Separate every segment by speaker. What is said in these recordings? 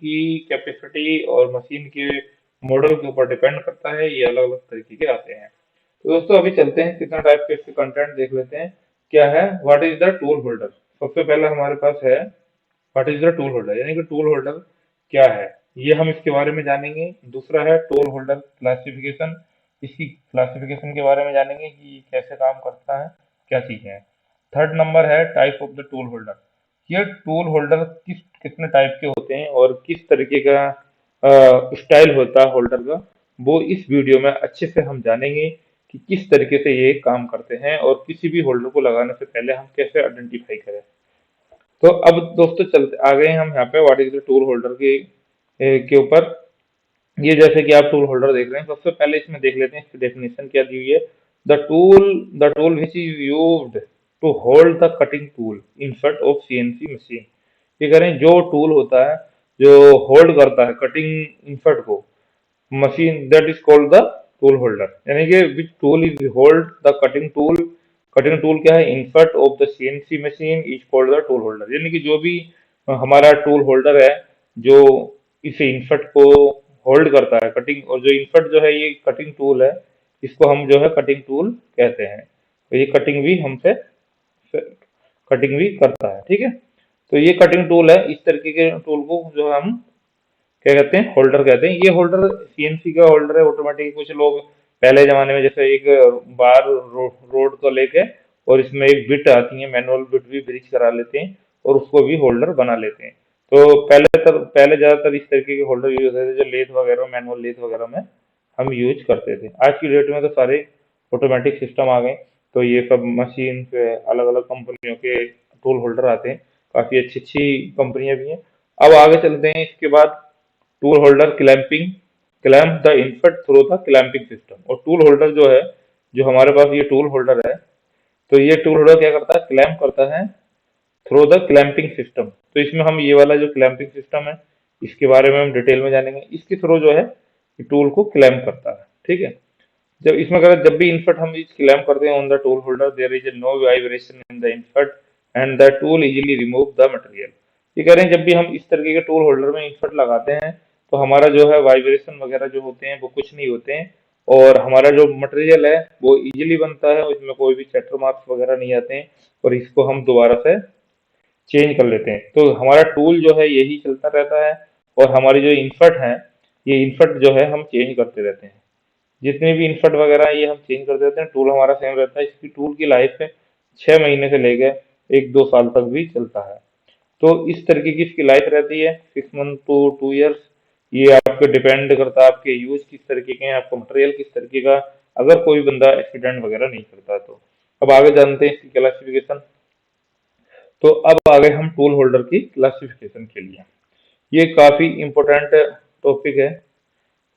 Speaker 1: की कैपेसिटी और मशीन के मॉडल के ऊपर डिपेंड करता है, ये अलग अलग तरीके के आते हैं। तो दोस्तों अभी चलते हैं, कितना टाइप के इसके कंटेंट देख लेते हैं। क्या है, what is the tool holder. सबसे पहले हमारे पास है what is the tool holder, यानी कि टूल होल्डर क्या है, ये हम इसके बारे में जानेंगे। दूसरा है टूल होल्डर क्लासिफिकेशन, इसकी क्लासिफिकेशन के बारे में जानेंगे कि ये कैसे काम करता है, क्या चीजें हैं। थर्ड नंबर है type of the tool holder, ये टूल होल्डर किस कितने टाइप के होते हैं और किस तरीके का स्टाइल होता है होल्डर का, वो इस वीडियो में अच्छे से हम जानेंगे कि किस तरीके से ये काम करते हैं और किसी भी होल्डर को लगाने से पहले हम कैसे आइडेंटिफाई करें। तो अब दोस्तों चलते आ गए हम यहाँ पे what is the tool holder के ऊपर। ये जैसे कि आप टूल होल्डर देख रहे हैं, सबसे पहले इसमें देख लेते हैं इसकी डेफिनेशन क्या दी हुई है। The tool which is used to hold the cutting tool insert of CNC machine. ये कह रहे हैं जो टूल होता है जो होल्ड करता है कटिंग इंसर्ट को machine, that is called the tool holder, यानी कि which tool is hold the cutting tool. Cutting tool क्या है, insert of the CNC machine is called the tool holder, यानी कि जो भी हमारा टूल होल्डर है जो इसे इंसर्ट को होल्ड करता है कटिंग, और जो इंसर्ट जो है ये कटिंग टूल है, इसको हम जो है कटिंग टूल कहते हैं। तो ये कटिंग भी करता है, ठीक है। तो ये कटिंग टूल है, इस तरीके के टूल को जो हम क्या कहते हैं, होल्डर कहते हैं। ये होल्डर सीएनसी का होल्डर है ऑटोमेटिक। कुछ लोग पहले जमाने में जैसे एक बार रोड को लेके और इसमें एक बिट आती है, मैनुअल बिट भी ब्रिज करा लेते हैं और उसको भी होल्डर बना लेते हैं। तो पहले ज्यादातर इस तरीके के होल्डर यूज होते थे जो लेथ वगैरह, मैनुअल लेथ वगैरह में हम यूज करते थे। आज की डेट में तो सारे ऑटोमेटिक सिस्टम आ गए, तो ये सब मशीन पे अलग अलग कंपनियों के टूल होल्डर आते हैं, काफी अच्छी अच्छी कंपनियां भी हैं। अब आगे चलते हैं, इसके बाद tool holder clamping, clamp the input through the clamping system. और टूल होल्डर जो है, जो हमारे पास ये टूल होल्डर है, तो ये टूल होल्डर क्या करता है, क्लैंप करता है थ्रू द क्लैंपिंग सिस्टम। तो इसमें हम ये वाला जो क्लैंपिंग सिस्टम है इसके बारे में हम डिटेल में जानेंगे। इसके थ्रू जो है टूल को क्लैंप करता है, ठीक है। जब इसमें कहता है जब भी इनपुट हम इस क्लैंप करते हैं on the tool holder there is no vibration in the input and the tool easily remove the material. ये कह रहे हैं जब भी हम इस तरीके के टूल होल्डर में इनपुट लगाते हैं तो हमारा जो है वाइब्रेशन वगैरह जो होते हैं वो कुछ नहीं होते हैं, और हमारा जो मटेरियल है वो इजीली बनता है, इसमें कोई भी चैटर मार्क्स वगैरह नहीं आते हैं, और इसको हम दोबारा से चेंज कर लेते हैं। तो हमारा टूल जो है यही चलता रहता है, और हमारी जो इनपुट है ये इनपुट जो है हम चेंज करते रहते हैं। जितने भी इनपुट वगैरह है ये हम चेंज कर देते हैं, टूल हमारा सेम रहता है। इसकी टूल की लाइफ है 6 महीने से लेकर 1-2 साल तक भी चलता है। तो इस तरीके की इसकी लाइफ रहती है, 6 मंथ टू 2 ईयर्स। ये आपके डिपेंड करता है आपके यूज किस तरीके के हैं, आपका मटेरियल किस तरीके का, अगर कोई बंदा एक्सीडेंट वगैरह नहीं करता तो। अब आगे जानते हैं इसकी क्लासिफिकेशन। तो अब आ गए हम टूल होल्डर की क्लासिफिकेशन के लिए। ये काफी इंपॉर्टेंट टॉपिक है।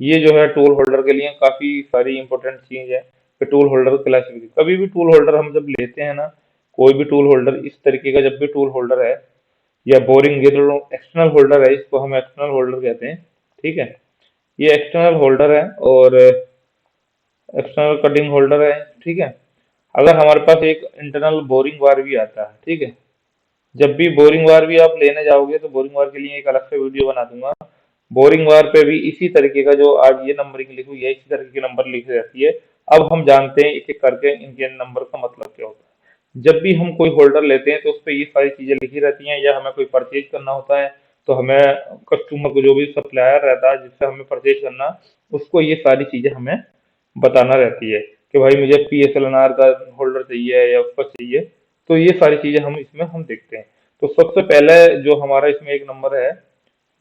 Speaker 1: ये जो है टूल होल्डर के लिए काफी सारी इंपॉर्टेंट चीज है कि टूल होल्डर क्लासिफिकेशन। कभी भी टूल होल्डर हम जब लेते हैं ना, कोई भी टूल होल्डर इस तरीके का जब भी टूल होल्डर है या बोरिंग, ये जो एक्सटर्नल होल्डर है इसको हम एक्सटर्नल होल्डर कहते हैं, ठीक है। ये एक्सटर्नल होल्डर है और एक्सटर्नल कटिंग होल्डर है, ठीक है। अगर हमारे पास एक इंटरनल बोरिंग बार भी आता है, ठीक है। जब भी बोरिंग वार भी आप लेने जाओगे तो बोरिंग वार के लिए एक अलग से वीडियो बना दूंगा। बोरिंग वार पे भी इसी तरीके का जो आज ये नंबरिंग लिखी हुई है इसी तरीके की नंबर लिखी रहती है। अब हम जानते हैं एक एक करके इनके नंबर का मतलब क्या होता है। जब भी हम कोई होल्डर लेते हैं तो उस पर ये सारी चीजें लिखी रहती हैं, या हमें कोई परचेज करना होता है तो हमें कस्टमर को, जो भी सप्लायर रहता है जिससे हमें परचेज करना, उसको ये सारी चीजें हमें बताना रहती है कि भाई मुझे PSLNR का होल्डर चाहिए या उसका चाहिए। तो ये सारी चीजें हम इसमें हम देखते हैं। तो सबसे पहले जो हमारा इसमें एक नंबर है,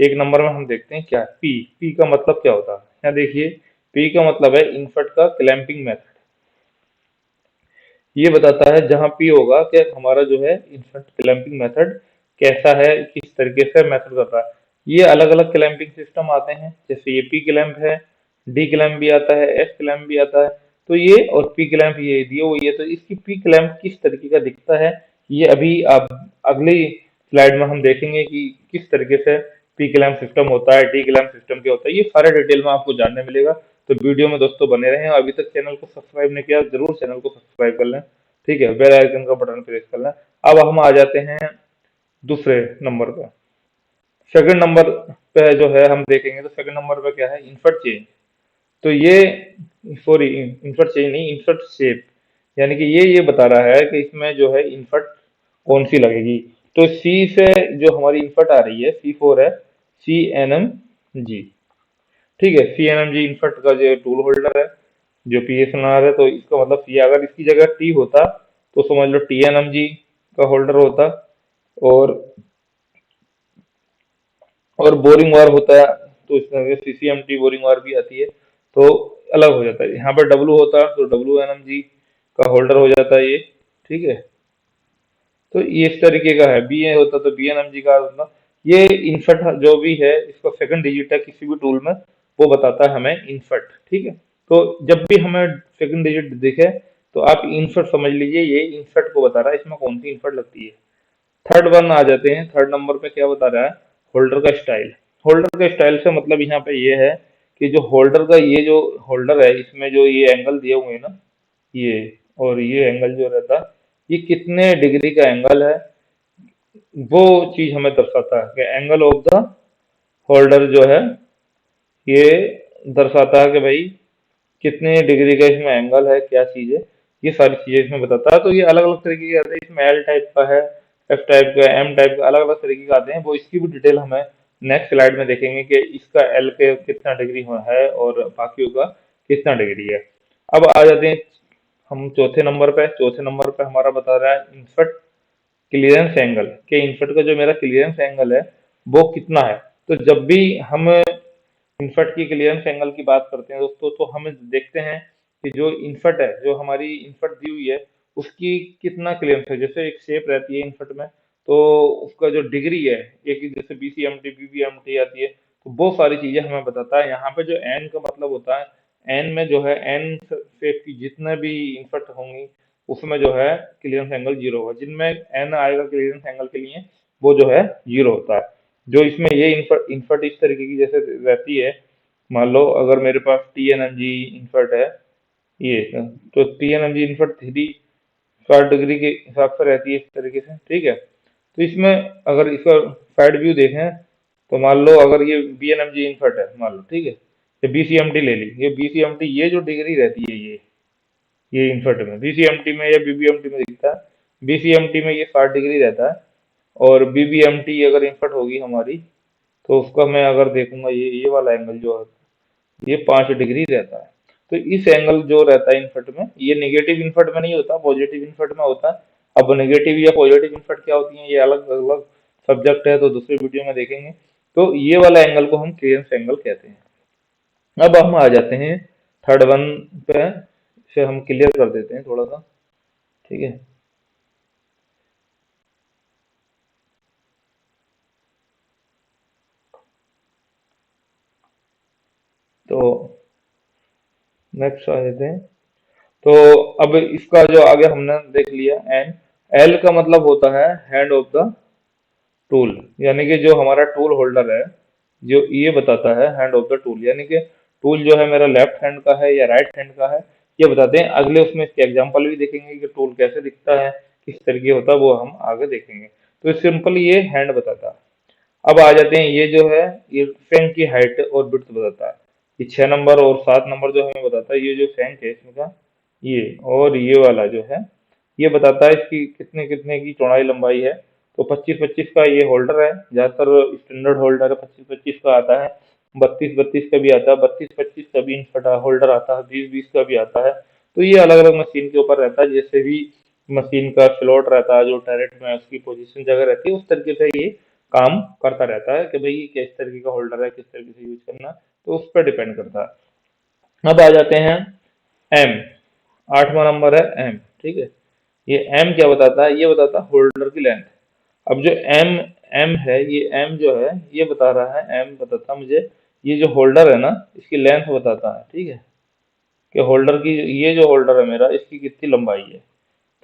Speaker 1: एक नंबर में हम देखते हैं क्या है, पी। पी का मतलब क्या होता है, यहाँ देखिए। पी का मतलब है इनफट का क्लैंपिंग मेथड। ये बताता है जहां पी होगा कि हमारा जो है इनफट क्लैंपिंग मेथड कैसा है, किस तरीके से मेथड कर रहा है। ये अलग अलग क्लैंपिंग सिस्टम आते हैं, जैसे ये पी क्लैंप है, डी क्लैंप भी आता है, एस क्लैंप भी आता है। तो ये और पी क्लैंप ये दिए हुई है, तो इसकी पी क्लैंप किस तरीके का दिखता है ये अभी आप अगली स्लाइड में हम देखेंगे कि किस तरीके से पी क्लैंप सिस्टम होता है, डी क्लैंप सिस्टम क्या होता है, ये सारे डिटेल में आपको जानने मिलेगा। तो वीडियो में दोस्तों बने रहें, अभी तक चैनल को सब्सक्राइब नहीं किया जरूर चैनल को सब्सक्राइब कर लें, ठीक है। बेल आइकन का बटन प्रेस कर लें। अब हम आ जाते हैं दूसरे नंबर पर। सेकंड नंबर पे जो है हम देखेंगे तो सेकंड नंबर पे क्या है, इन्फर्ट चेंज। तो ये, सॉरी, इन्फर्ट चेंज नहीं, इन्फर्ट शेप, यानी कि ये बता रहा है कि इसमें जो है इन्फर्ट कौन सी लगेगी। तो सी से जो हमारी इन्फर्ट आ रही है, C4 है, CNMG। ठीक है, CNMG इन्फर्ट का जो टूल होल्डर है, जो PSNR है, तो इसका मतलब ये, अगर इसकी जगह T होता तो समझ लो TNMG का होल्डर होता। और बोरिंग वार होता है तो इसमें CCMT बोरिंग वार भी आती है, तो अलग हो जाता है। यहाँ पर W होता तो WNMG का होल्डर हो जाता है ये। ठीक है, तो ये इस तरीके का है। BA होता तो BNMG का होता। ये इनफट जो भी है, इसका सेकंड डिजिट है किसी भी टूल में, वो बताता है हमें इनफट। ठीक है, तो जब भी हमें सेकंड डिजिट दिखे तो आप इनफट समझ लीजिए, ये इनफट को बता रहा है, इसमें कौन सी इनफट लगती है। थर्ड वन आ जाते हैं, थर्ड नंबर पे क्या बता रहा है, होल्डर का स्टाइल। होल्डर का स्टाइल से मतलब यहाँ पे ये है कि जो होल्डर का, ये जो होल्डर है, इसमें जो ये एंगल दिए हुए हैं ना, ये और ये एंगल जो रहता है, ये कितने डिग्री का एंगल है, वो चीज हमें दर्शाता है कि एंगल ऑफ द होल्डर जो है, ये दर्शाता है कि भाई कितने डिग्री का इसमें एंगल है, क्या चीज है, ये सारी चीजें इसमें बताता है। तो ये अलग अलग तरीके के आते हैं, इसमें एल टाइप का है, एफ टाइप का, एम टाइप का, अलग अलग तरीके के आते हैं। वो इसकी भी डिटेल हमें नेक्स्ट स्लाइड में देखेंगे कि इसका एल के कितना डिग्री है और बाकियों का कितना डिग्री है। अब आ जाते हैं हम चौथे नंबर पे। चौथे नंबर पे हमारा बता रहा है इनफट क्लियरेंस एंगल, के इनफट का जो मेरा क्लियरेंस एंगल है वो कितना है। तो जब भी हम इनफट की क्लियरेंस एंगल की बात करते हैं दोस्तों, तो हम देखते हैं कि जो इनफट है, जो हमारी इनफट दी हुई है, उसकी कितना क्लियरेंस है। जैसे एक शेप रहती है इनफट में, तो उसका जो डिग्री है, एक जैसे BCMT BBMT आती है, तो वो सारी चीजें हमें बताता है। यहाँ पे जो एन का मतलब होता है, एन में जो है, एन शेप की जितने भी इनफट होंगी, उसमें जो है क्लियरेंस एंगल जीरो होगा। जिनमें एन आएगा क्लियरेंस एंगल के लिए, वो जो है जीरो होता है। जो इसमें ये इनफट इनफट इस तरीके की जैसे रहती है, मान लो अगर मेरे पास TNMG इनफट है, ये तो TNMG इनफट 360 डिग्री के हिसाब से रहती है इस तरीके से। ठीक है, तो इसमें अगर इसका साइड व्यू देखें, तो मान लो अगर ये BNMG इनफट है, मान लो, ठीक है, ये BCMT ले ली, ये BCMT, ये जो डिग्री रहती है, ये इनफट में BCMT में या BBMT में दिखता है। BCMT में ये 60 डिग्री रहता है, और BBMT अगर इनफट होगी हमारी, तो उसका मैं अगर देखूंगा, ये वाला एंगल जो है, ये 5 डिग्री रहता है। तो इस एंगल जो रहता है इनफट में, ये नेगेटिव इनफट में नहीं होता, पॉजिटिव इनफट में होता है। अब नेगेटिव या पॉजिटिव इनफट क्या होती है, ये अलग अलग सब्जेक्ट है, तो दूसरे वीडियो में देखेंगे। तो ये वाला एंगल को हम क्लियरेंस एंगल कहते हैं। अब हम आ जाते हैं थर्ड वन पे, से हम क्लियर कर देते हैं थोड़ा सा। ठीक है, तो नेक्स्ट आ जाते हैं। तो अब इसका जो आगे हमने देख लिया, एन, एल का मतलब होता है हैंड ऑफ द टूल, यानी कि जो हमारा टूल होल्डर है, जो ये बताता है हैंड ऑफ द टूल, यानी कि टूल जो है मेरा लेफ्ट हैंड का है या राइट हैंड का है, ये बताते हैं। अगले उसमें इसके एग्जांपल भी देखेंगे कि टूल कैसे दिखता है, किस तरीके होता है, वो हम आगे देखेंगे। तो सिंपल ये हैंड बताता है। अब आ जाते हैं, ये जो है, ये फैंक की हाइट और विड्थ बताता है। ये 6 नंबर और 7 नंबर जो हमें बताता है, ये जो फैंक है इसमें का, ये और ये वाला जो है, ये बताता है इसकी कितने कितने की चौड़ाई लंबाई है। तो 25-25 का ये होल्डर है, ज्यादातर स्टैंडर्ड होल्डर है, 25-25 का आता है, 32-32 का भी आता है, 32-25 का भी फटा होल्डर आता है, 20-20 का भी आता है। तो ये अलग अलग मशीन के ऊपर रहता है, जैसे भी मशीन का स्लॉट रहता है, जो टैरेट में उसकी पोजीशन जगह रहती है, उस तरीके से ये काम करता रहता है कि भाई ये किस तरीके का होल्डर है, किस तरीके से यूज करना, तो उस पर डिपेंड करता है। अब आ जाते हैं एम, 8वां नंबर है एम। ठीक है, ये एम क्या बताता है, ये बताता है होल्डर की लेंथ। अब जो एम एम है, ये एम जो है, ये बता रहा है, एम बताता मुझे ये जो होल्डर है ना, इसकी लेंथ बताता है। ठीक है, कि होल्डर की, ये जो होल्डर है मेरा, इसकी कितनी लंबाई है।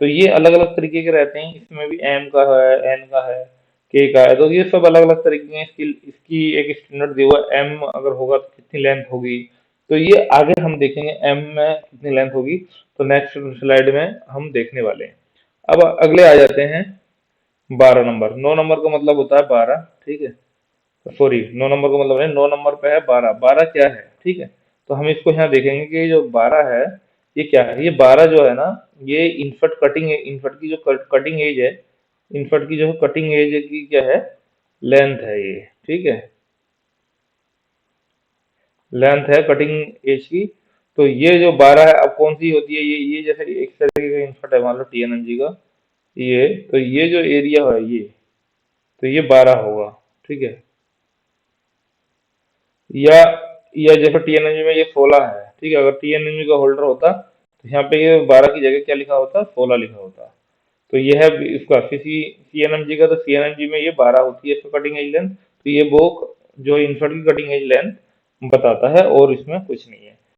Speaker 1: तो ये अलग अलग तरीके के रहते हैं, इसमें भी एम का है, एन का है, के का है, तो ये सब अलग अलग तरीके के हैं। इसकी इसकी एक स्टैंडर्ड दिया हुआ है, एम अगर होगा तो कितनी लेंथ होगी। तो ये आगे हम देखेंगे एम में कितनी लेंथ होगी, तो नेक्स्ट स्लाइड में हम देखने वाले हैं। अब अगले आ जाते हैं 12 नंबर। 9 नंबर का मतलब होता है 12। ठीक है, सॉरी, 9 नंबर का मतलब है, 9 नंबर पे है 12। 12 क्या है, ठीक है। तो हम इसको यहाँ देखेंगे कि ये जो 12 है, ये क्या है। ये 12 जो है ना, ये इनफट कटिंग, इनफट की जो कटिंग एज है, इनफट की जो कटिंग एज की क्या है, लेंथ है ये, ठीक है। लेंथ है कटिंग एज की। तो ये जो 12 है, अब कौन सी होती है, ये जैसे एक तरीके का इनफट है, मान लो TNMG का ये, तो ये जो एरिया है ये, तो ये 12 होगा, ठीक है। या या जैसे TNMG में ये 16 है, ठीक है। अगर TNMG का होल्डर होता तो यहाँ पे ये 12 की जगह क्या लिखा होता, 16 लिखा होता। तो ये है इसका CNMG का। तो CNMG में ये 12 होती है इसका कटिंग एज लेंथ। तो ये वो जो इन्फर्ट की कटिंग एज लेंथ बताता है, और इसमें कुछ नहीं है।